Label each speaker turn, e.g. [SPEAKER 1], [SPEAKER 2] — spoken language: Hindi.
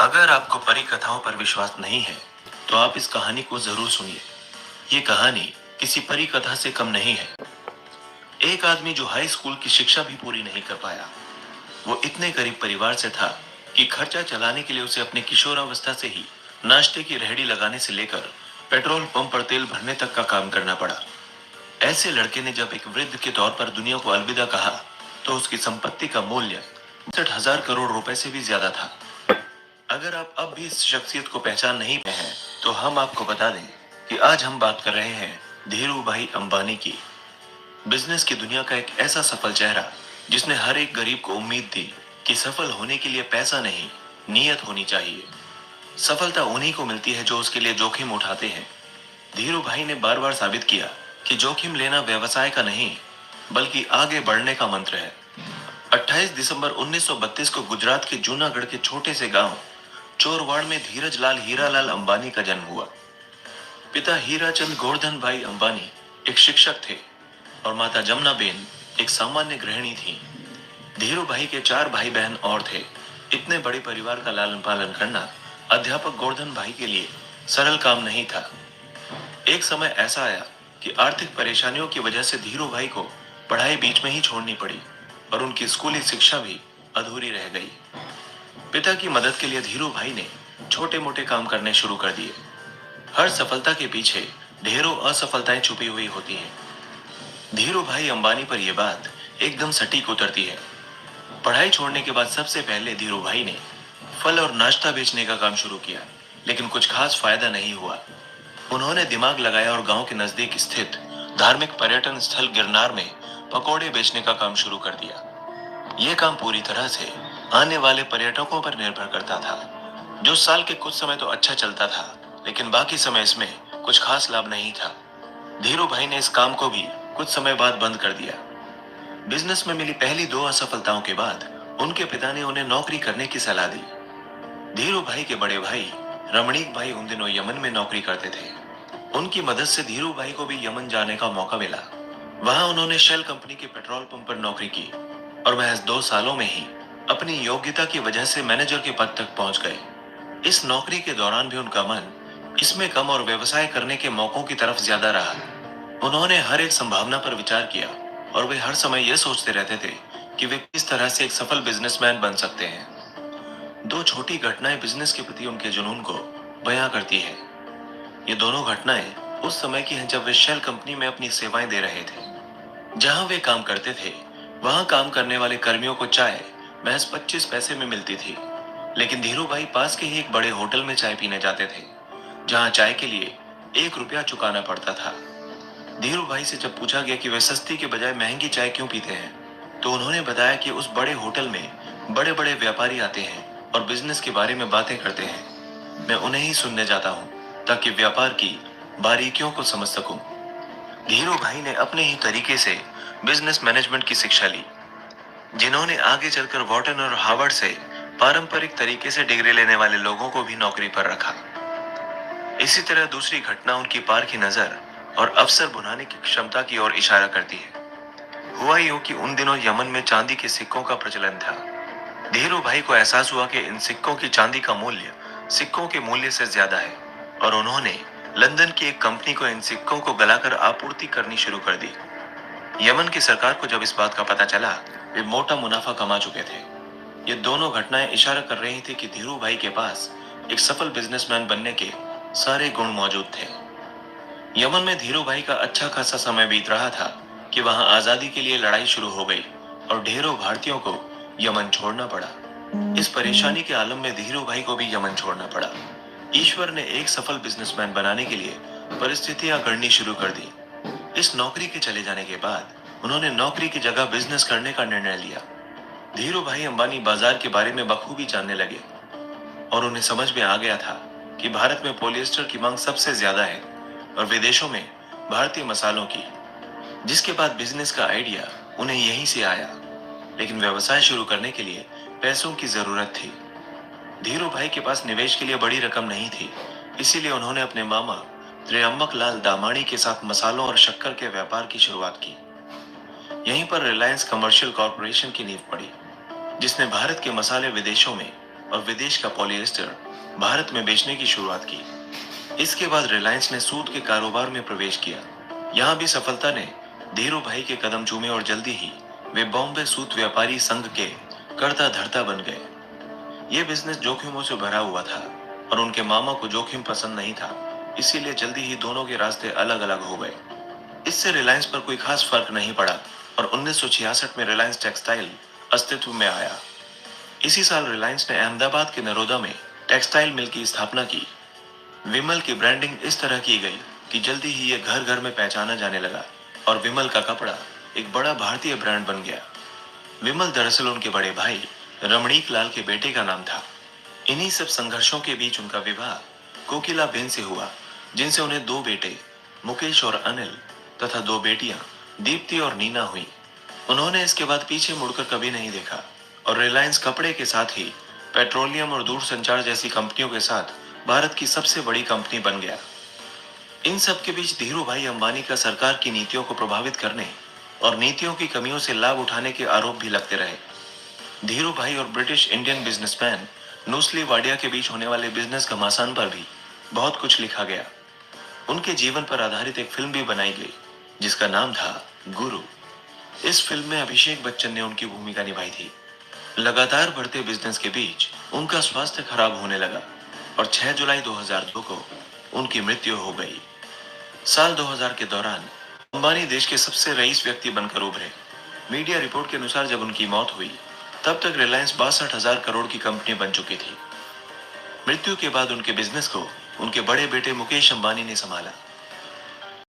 [SPEAKER 1] अगर आपको परी कथाओं पर विश्वास नहीं है, तो आप इस कहानी को जरूर सुनिए। ये कहानी किसी परी कथा से कम नहीं है। एक आदमी जो हाई स्कूल की शिक्षा भी पूरी नहीं कर पाया, वो इतने गरीब परिवार से था कि खर्चा चलाने के लिए उसे अपने किशोरावस्था से ही नाश्ते की रेहड़ी लगाने से लेकर पेट्रोल पंप पर तेल भरने तक का काम करना पड़ा। ऐसे लड़के ने जब एक वृद्ध के तौर पर दुनिया को अलविदा कहा, तो उसकी संपत्ति का मूल्य 62,000 करोड़ रुपए से भी ज्यादा था। अगर आप अब भी इस शख्सियत को पहचान नहीं पाए हैं, तो हम आपको बता दें कि आज हम बात कर रहे हैं धीरू भाई अंबानी की। बिजनेस की दुनिया का एक ऐसा सफल चेहरा, जिसने हर एक गरीब को उम्मीद दी कि सफल होने के लिए पैसा नहीं, नीयत होनी चाहिए। सफलता उन्हीं को मिलती है जो उसके लिए जोखिम उठाते हैं। धीरू भाई ने बार बार साबित किया कि जोखिम लेना व्यवसाय का नहीं, बल्कि आगे बढ़ने का मंत्र है। 28 दिसंबर 1932 को गुजरात के जूनागढ़ के छोटे से गांव चोरवाड़ में धीरज लाल हीरालाल अंबानी का जन्म हुआ। पिता हीराचंद गोवर्धन भाई अंबानी एक शिक्षक थे और माता जमुना बेन एक सामान्य गृहिणी थी। धीरू भाई के 4 भाई बहन और थे। इतने बड़े परिवार का लालन पालन करना अध्यापक गोवर्धन भाई के लिए सरल काम नहीं था। एक समय ऐसा आया कि आर्थिक परेशानियों की वजह से धीरू भाई को पढ़ाई बीच में ही छोड़नी पड़ी और उनकी स्कूली शिक्षा भी अधूरी रह गई। पिता की मदद के लिए धीरू भाई ने छोटे मोटे काम करने शुरू कर दिए। हर सफलता के पीछे ढेरों असफलताएं छुपी हुई होती हैं। धीरू भाई अंबानी पर यह बात एकदम सटीक उतरती है। पढ़ाई छोड़ने के बाद सबसे पहले धीरू भाई ने फल और नाश्ता बेचने का काम शुरू किया, लेकिन कुछ खास फायदा नहीं हुआ। उन्होंने दिमाग लगाया और गांव के नजदीक स्थित धार्मिक पर्यटन स्थल गिरनार में पकौड़े बेचने का काम शुरू कर दिया। यह काम पूरी तरह से आने वाले पर्यटकों पर निर्भर करता था। जो साल के कुछ समय तो अच्छा चलता था, लेकिन बाकी समय इसमें कुछ खास लाभ नहीं था। धीरू भाई ने इस काम को भी कुछ समय बाद बंद कर दिया। बिजनेस में मिली पहली 2 असफलताओं के बाद उनके पिता ने उन्हें नौकरी करने की सलाह दी। धीरू भाई के बड़े भाई रमणीक भाई उन दिनों यमन में नौकरी करते थे। उनकी मदद से धीरू भाई को भी यमन जाने का मौका मिला। वहां उन्होंने शेल कंपनी के पेट्रोल पंप पर नौकरी की और महज 2 सालों में ही अपनी योग्यता की वजह से मैनेजर के पद तक पहुंच गए। इस नौकरी के दौरान भी उनका मन इसमें कम और व्यवसाय करने के मौकों की तरफ ज्यादा रहा। उन्होंने हर एक संभावना पर विचार किया और वे हर समय यह सोचते रहते थे कि वे किस तरह से एक सफल बिजनेसमैन बन सकते हैं। 2 छोटी घटनाएं बिजनेस के प्रति उनके जुनून को बयां करती है। ये दोनों घटनाएं उस समय की हैं जब वे शेल कंपनी में अपनी सेवाएं दे रहे थे। जहां वे काम करते थे, वहां काम करने वाले कर्मियों को चाय महज 25 पैसे में मिलती थी, लेकिन धीरू भाई पास के ही एक बड़े होटल में चाय पीने जाते थे, जहां चाय के लिए 1 रुपया चुकाना पड़ता था। धीरू भाई से जब पूछा गया कि वे सस्ती के बजाय महंगी चाय क्यों पीते हैं, तो उन्होंने बताया कि उस बड़े होटल में बड़े बड़े व्यापारी आते हैं और बिजनेस के बारे में बातें करते हैं। मैं उन्हें ही सुनने जाता हूँ ताकि व्यापार की बारीकियों को समझ सकूं। धीरू भाई ने अपने ही तरीके से बिजनेस मैनेजमेंट की शिक्षा ली, जिन्होंने आगे चलकर वॉर्टन और हार्वर्ड से पारंपरिक तरीके से डिग्री लेने वाले लोगों को भी नौकरी पर रखा। इसी तरह दूसरी घटना उनकी पार की नजर और अवसर बुनाने की क्षमता की ओर इशारा करती है। हुआ यूं कि उन दिनों यमन में चांदी के सिक्कों का प्रचलन था। धीरू भाई को एहसास हुआ कि इन सिक्कों की चांदी का मूल्य सिक्कों के मूल्य से ज्यादा है और उन्होंने लंदन की एक कंपनी को इन सिक्कों को गलाकर आपूर्ति करनी शुरू कर दी। यमन की सरकार को जब इस बात का पता चला, वे मोटा मुनाफा कमा चुके थे। ये दोनों घटनाएं इशारा कर रही थी कि धीरू भाई के पास एक सफल बिजनेसमैन बनने के सारे गुण मौजूद थे। यमन में धीरू भाई का अच्छा खासा समय बीत रहा था कि वहां आजादी के लिए लड़ाई शुरू हो गई और ढेरों भारतीयों को यमन छोड़ना पड़ा। इस परेशानी के आलम में धीरू भाई को भी यमन छोड़ना पड़ा। ईश्वर ने एक सफल बिजनेसमैन बनाने के लिए परिस्थितियां गढ़नी शुरू कर दी। इस नौकरी के चले जाने के बाद उन्होंने नौकरी की जगह बिजनेस करने का निर्णय लिया। धीरू भाई अंबानी बाजार के बारे में बखूबी जानने लगे और उन्हें समझ में आ गया था कि भारत में पॉलिएस्टर की मांग सबसे ज्यादा है और विदेशों में भारतीय मसालों की, जिसके बाद बिजनेस का आइडिया उन्हें यहीं से आया। लेकिन व्यवसाय शुरू करने के लिए पैसों की जरूरत थी। धीरू भाई के पास निवेश के लिए बड़ी रकम नहीं थी, इसीलिए उन्होंने अपने मामा त्र्यंबक लाल दामाणी के साथ मसालों और शक्कर के व्यापार की शुरुआत की। यहीं पर रिलायंस कमर्शियल कॉरपोरेशन की नींव पड़ी, जिसने भारत के मसाले विदेशों में और विदेश का पॉलिएस्टर भारत में बेचने की शुरुआत की। इसके बाद रिलायंस ने सूत के कारोबार में प्रवेश किया। यहाँ भी सफलता ने धीरू भाई के कदम चूमे और जल्दी ही वे बॉम्बे सूत व्यापारी संघ के कर्ता धर्ता बन गए। ये बिजनेस जोखिमों से भरा हुआ था और उनके मामा को जोखिम पसंद नहीं था, इसीलिए जल्दी ही दोनों के रास्ते अलग अलग हो गए। इससे रिलायंस पर कोई खास फर्क नहीं पड़ा और 1966 में रिलायंस टेक्सटाइल अस्तित्व में आया। इसी साल रिलायंस ने अहमदाबाद के नरोदा में टेक्सटाइल मिल की स्थापना की। विमल की ब्रांडिंग इस तरह की गई कि जल्दी ही यह घर घर में पहचाना जाने लगा और विमल का कपड़ा एक बड़ा भारतीय ब्रांड बन गया। विमल दरअसल उनके बड़े भाई रमणीक लाल के बेटे का नाम था। इन्हीं सब संघर्षों के बीच उनका विवाह कोकिला बेन से हुआ, जिनसे उन्हें दो बेटे मुकेश और अनिल तथा दो बेटियां दीप्ति और नीना हुई। उन्होंने इसके बाद पीछे मुड़कर कभी नहीं देखा और रिलायंस कपड़े के साथ ही पेट्रोलियम और दूरसंचार जैसी कंपनियों के साथ भारत की सबसे बड़ी कंपनी बन गया। इन सब के बीच धीरू भाई अंबानी का सरकार की नीतियों को प्रभावित करने और नीतियों की कमियों से लाभ उठाने के आरोप भी लगते रहे। धीरू भाई और ब्रिटिश इंडियन बिजनेसमैन नूसली वाडिया के बीच होने वाले बिजनेस घमासान पर भी बहुत कुछ लिखा गया। उनके जीवन पर आधारित एक फिल्म भी बनाई गई जिसका नाम था गुरु। इस फिल्म में अभिषेक बच्चन ने उनकी भूमिका निभाई थी। लगातार बढ़ते बिजनेस के बीच उनका स्वास्थ्य खराब होने लगा और 6 जुलाई 2002 को उनकी मृत्यु हो गई। साल 2000 के दौरान अंबानी देश के सबसे रईस व्यक्ति बनकर उभरे। मीडिया रिपोर्ट के अनुसार जब उनकी मौत हुई तब तक रिलायंस 62,000 करोड़ की कंपनी बन चुकी थी। मृत्यु के बाद उनके बिजनेस को उनके बड़े बेटे मुकेश अंबानी ने संभाला।